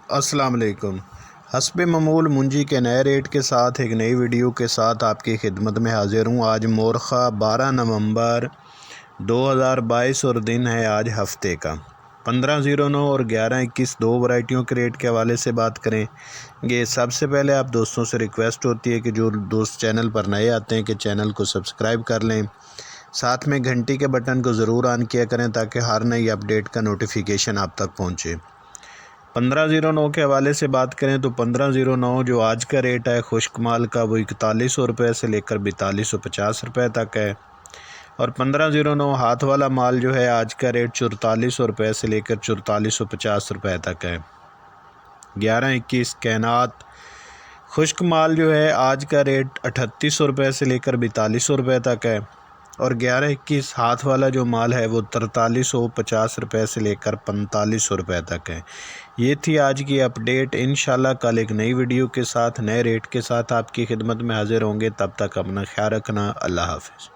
السلام علیکم۔ حسب معمول منجی کے نئے ریٹ کے ساتھ ایک نئی ویڈیو کے ساتھ آپ کی خدمت میں حاضر ہوں۔ آج مورخہ 12 نومبر 2022 اور دن ہے آج ہفتے کا 1509 اور 1121 دو ورائٹیوں کے ریٹ کے حوالے سے بات کریں گے۔ سب سے پہلے آپ دوستوں سے ریکویسٹ ہوتی ہے کہ جو دوست چینل پر نئے آتے ہیں کہ چینل کو سبسکرائب کر لیں، ساتھ میں گھنٹی کے بٹن کو ضرور آن کیا کریں تاکہ ہر نئی اپڈیٹ کا نوٹیفیکیشن آپ تک پہنچے۔ 1509 کے حوالے سے بات کریں تو 1509 جو آج کا ریٹ ہے خشک مال کا وہ 4100 روپے سے لے کر 4250 روپے تک ہے، اور 1509 ہاتھ والا مال جو ہے آج کا ریٹ 4400 روپے سے لے کر 4450 روپے تک ہے۔ 1121 کائنات خشک مال جو ہے آج کا ریٹ 3800 روپے سے لے کر 4200 روپے تک ہے، اور 1121 ہاتھ والا جو مال ہے وہ 4350 روپے سے لے کر 4500 روپے تک ہے۔ یہ تھی آج کی اپڈیٹ۔ انشاءاللہ کل ایک نئی ویڈیو کے ساتھ نئے ریٹ کے ساتھ آپ کی خدمت میں حاضر ہوں گے۔ تب تک اپنا خیال رکھنا۔ اللہ حافظ۔